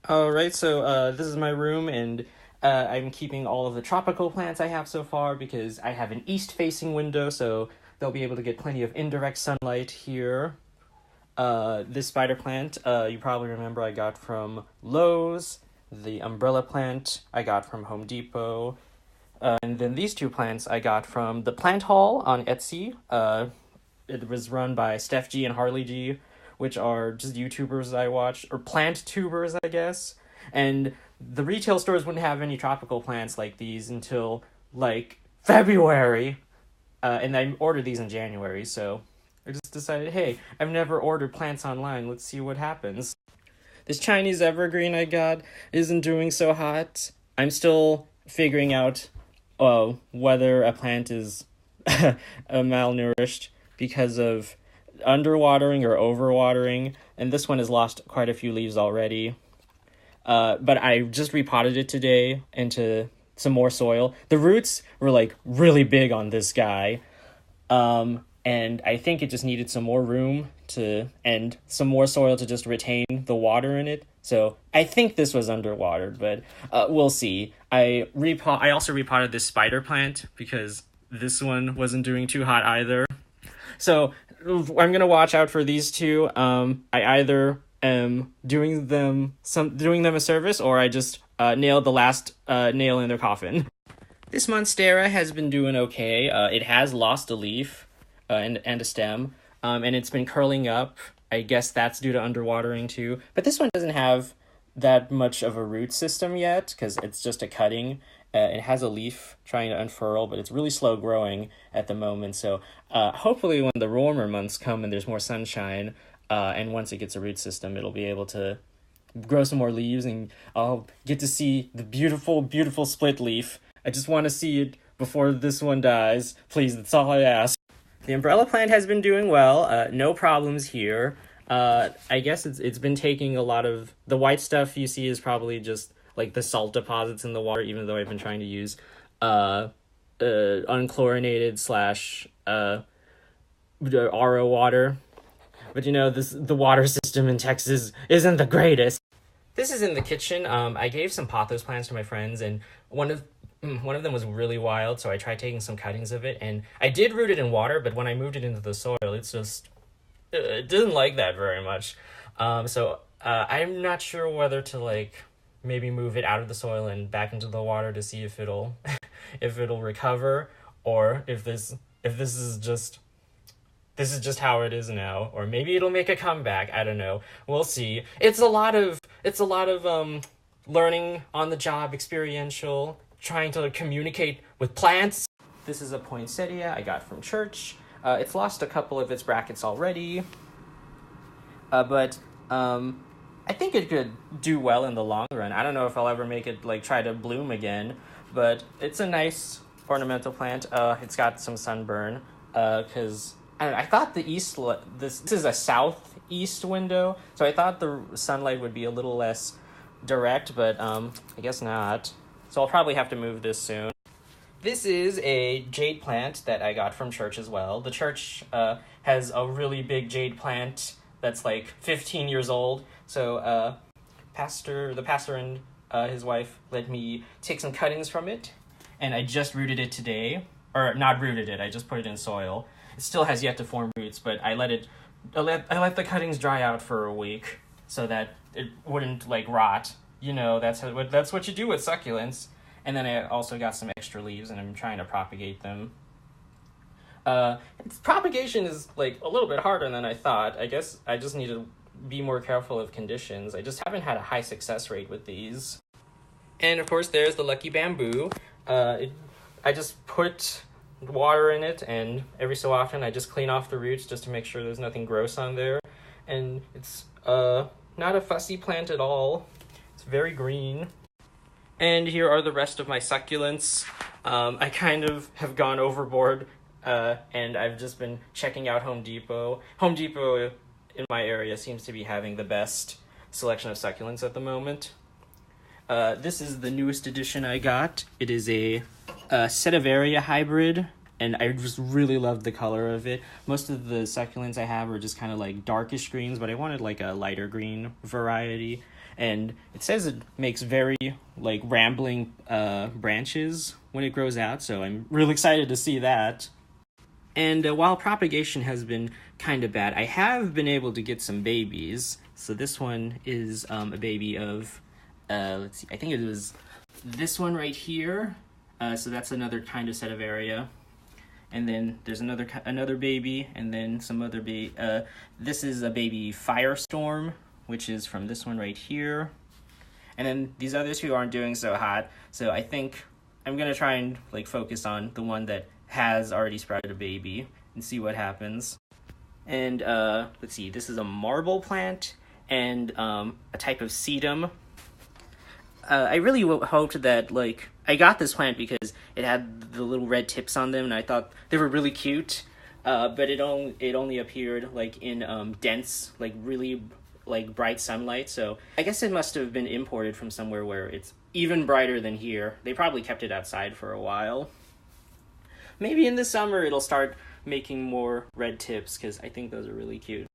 Alright, so this is my room, and I'm keeping all of the tropical plants I have so far because I have an east-facing window, so they'll be able to get plenty of indirect sunlight here. This spider plant, you probably remember I got from Lowe's. The umbrella plant I got from Home Depot. And then these two plants I got from the Plant Hall on Etsy. It was run by Steph G and Harley G, which are just YouTubers I watch, or plant tubers, I guess. And the retail stores wouldn't have any tropical plants like these until like February. And I ordered these in January, so I just decided, hey, I've never ordered plants online. Let's see what happens. This Chinese evergreen I got isn't doing so hot. I'm still figuring out whether a plant is malnourished because of underwatering or overwatering, and this one has lost quite a few leaves already. But I just repotted it today into some more soil. The roots were like really big on this guy. And I think it just needed some more room and some more soil to just retain the water in it. So I think this was underwatered, but we'll see. I also repotted this spider plant because this one wasn't doing too hot either. So I'm gonna watch out for these two. I either am doing them a service, or I just nailed the last nail in their coffin. This monstera has been doing okay. It has lost a leaf and a stem, and it's been curling up. I guess that's due to underwatering too. But this one doesn't have that much of a root system yet because it's just a cutting. It has a leaf trying to unfurl, but it's really slow growing at the moment. So hopefully when the warmer months come and there's more sunshine, and once it gets a root system, it'll be able to grow some more leaves, and I'll get to see the beautiful, beautiful split leaf. I just want to see it before this one dies. Please, that's all I ask. The umbrella plant has been doing well. No problems here. I guess it's been taking a lot of the white stuff you see is probably just like the salt deposits in the water. Even though I've been trying to use unchlorinated slash RO water, but the water system in Texas isn't the greatest. This is in the kitchen. I gave some pothos plants to my friends, and one of them was really wild, so I tried taking some cuttings of it, and I did root it in water, but when I moved it into the soil, it didn't like that very much. So I'm not sure whether to maybe move it out of the soil and back into the water to see if it'll if it'll recover, or if this is just how it is now, or maybe it'll make a comeback. I don't know. We'll see. It's a lot of learning on the job, experiential, trying to communicate with plants. This is a poinsettia I got from church. It's lost a couple of its brackets already, but I think it could do well in the long run. I don't know if I'll ever make it try to bloom again, but it's a nice ornamental plant. It's got some sunburn because I thought this is a southeast window, so I thought the sunlight would be a little less direct, but I guess not. So I'll probably have to move this soon. This is a jade plant that I got from church as well. The church has a really big jade plant that's 15 years old. So the pastor and his wife let me take some cuttings from it, and I just rooted it today. Or not rooted it, I just put it in soil. It still has yet to form roots, but I let the cuttings dry out for a week so that it wouldn't rot. That's what you do with succulents. And then I also got some extra leaves, and I'm trying to propagate them. Propagation is a little bit harder than I thought. I guess I just need to be more careful of conditions. I just haven't had a high success rate with these. And of course, there's the lucky bamboo. I just put water in it, and every so often I just clean off the roots just to make sure there's nothing gross on there. And it's not a fussy plant at all. It's very green. And here are the rest of my succulents. I kind of have gone overboard, and I've just been checking out Home Depot. Home Depot in my area seems to be having the best selection of succulents at the moment. This is the newest edition I got. It is a Setivaria hybrid, and I just really love the color of it. Most of the succulents I have are just kind of darkish greens, but I wanted a lighter green variety. and it says it makes very like rambling branches when it grows out, so I'm really excited to see that. And while propagation has been kind of bad, I have been able to get some babies. So this one is a baby of, let's see, I think it was this one right here. So that's another kind of set of area. And then there's another baby, and then some other baby. This is a baby Firestorm, which is from this one right here. And then these other two aren't doing so hot, so I think I'm gonna try and like focus on the one that has already sprouted a baby and see what happens. And let's see, this is a marble plant and a type of sedum. I really hoped that, like, I got this plant because it had the little red tips on them, and I thought they were really cute. But it only appeared like in dense, like really like bright sunlight. So I guess it must have been imported from somewhere where it's even brighter than here. They probably kept it outside for a while. Maybe in the summer it'll start making more red tips, because I think those are really cute.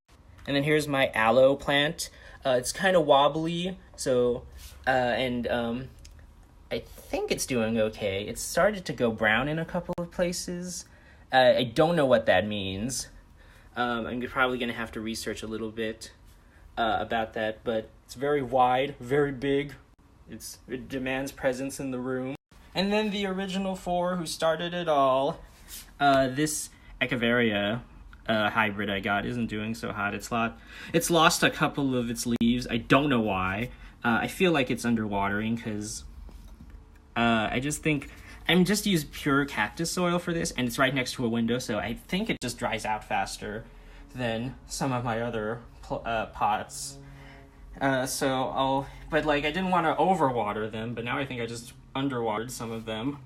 And then here's my aloe plant. It's kind of wobbly, so I think it's doing okay. It's started to go brown in a couple of places. I don't know what that means. I'm probably going to have to research a little bit about that, but it's very wide, very big. It demands presence in the room. And then the original four who started it all, this Echeveria hybrid I got isn't doing so hot. It's lost a couple of its leaves. I don't know why. I feel like it's underwatering because I just think I'm just use pure cactus soil for this, and it's right next to a window, so I think it just dries out faster than some of my other pots. But like I didn't want to overwater them, but now I think I just underwatered some of them.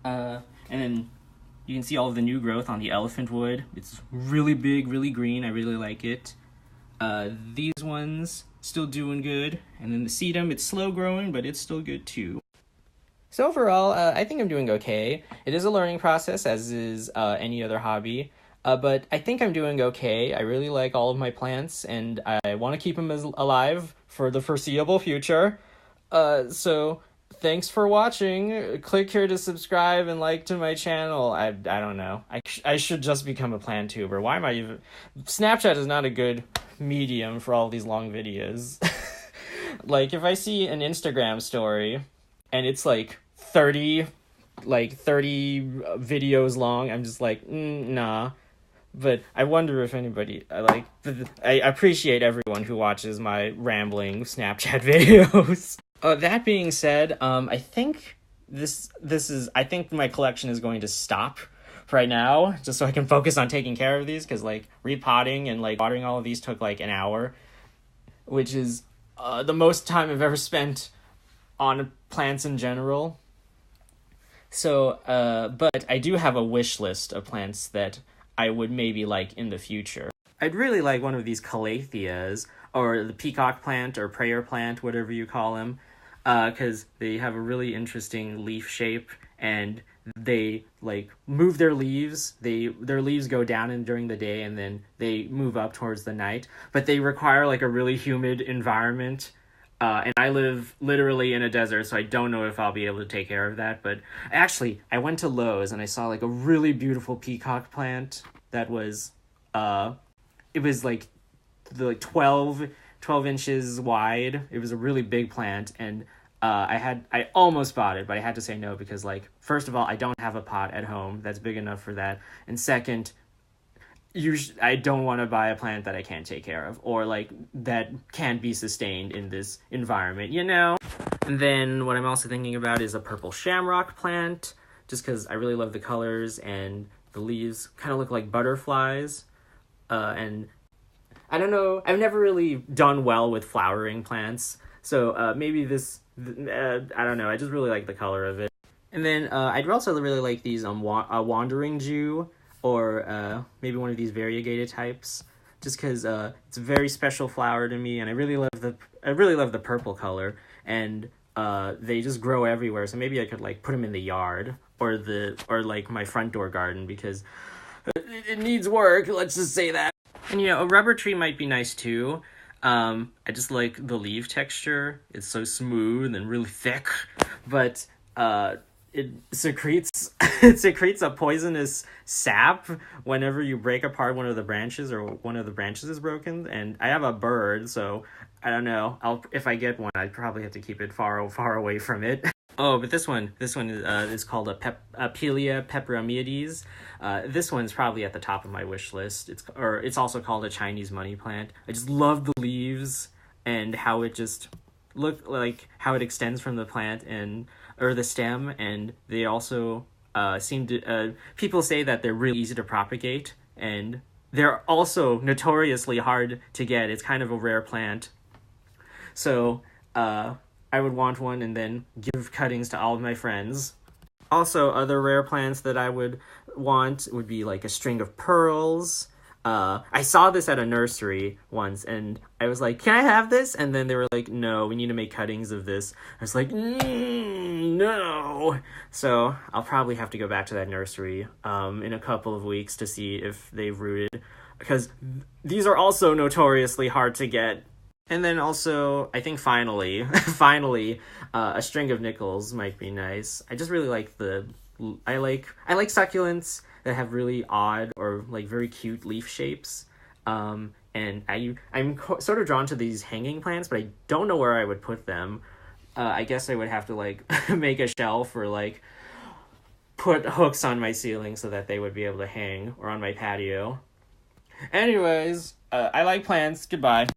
And then you can see all of the new growth on the elephant wood. It's really big, really green. I really like it. These ones still doing good. And then the sedum, it's slow growing, but it's still good too. So overall, I think I'm doing okay. It is a learning process, as is any other hobby. But I think I'm doing okay. I really like all of my plants, and I want to keep them alive for the foreseeable future. So thanks for watching. Click here to subscribe and like to my channel. I don't know. I should just become a plant tuber. Why am I even... Snapchat is not a good medium for all these long videos. Like, if I see an Instagram story and it's like 30 videos long, I'm just like, nah. But I wonder if anybody, I appreciate everyone who watches my rambling Snapchat videos. That being said, I think I think my collection is going to stop right now, just so I can focus on taking care of these, because like repotting and like watering all of these took like an hour, which is the most time I've ever spent on plants in general. So, but I do have a wish list of plants that I would maybe like in the future. I'd really like one of these calatheas, or the peacock plant, or prayer plant, whatever you call them, because they have a really interesting leaf shape, and they like move their leaves. Their leaves go down during the day, and then they move up towards the night, but they require like a really humid environment. And I live literally in a desert, so I don't know if I'll be able to take care of that. But actually, I went to Lowe's and I saw like a really beautiful peacock plant that was, it was like 12 inches wide. It was a really big plant, and I almost bought it, but I had to say no because, like, first of all, I don't have a pot at home that's big enough for that, and second, I don't want to buy a plant that I can't take care of, or like that can't be sustained in this environment, you know? And then what I'm also thinking about is a purple shamrock plant, just because I really love the colors, and the leaves kind of look like butterflies. And I don't know, I've never really done well with flowering plants, so maybe this, I don't know, I just really like the color of it. And then I'd also really like these Wandering Jew, or maybe one of these variegated types, just because it's a very special flower to me, and I really love the purple color, and they just grow everywhere. So maybe I could like put them in the yard or like my front door garden, because it needs work. Let's just say that. And you know, a rubber tree might be nice too, I just like the leaf texture. It's so smooth and really thick, but it secretes it secretes a poisonous sap whenever you break apart one of the branches or one of the branches is broken. And I have a bird, so I don't know. If I get one, I'd probably have to keep it far away from it. Oh, but this one is called a Pelea peperomioides. This one's probably at the top of my wish list. It's also called a Chinese money plant. I just love the leaves and how it just how it extends from the plant or the stem, and they also seem to people say that they're really easy to propagate, and they're also notoriously hard to get. It's kind of a rare plant. So, I would want one and then give cuttings to all of my friends. Also, other rare plants that I would want would be like a string of pearls. I saw this at a nursery once, and I was like, "Can I have this?" And then they were like, "No, we need to make cuttings of this." I was like, "No." So I'll probably have to go back to that nursery in a couple of weeks to see if they've rooted, because these are also notoriously hard to get. And then also, I think finally, a string of nickels might be nice. I just really like I like succulents that have really odd or like very cute leaf shapes. And I'm sort of drawn to these hanging plants, but I don't know where I would put them. I guess I would have to like make a shelf or like put hooks on my ceiling so that they would be able to hang, or on my patio. Anyways, I like plants. Goodbye.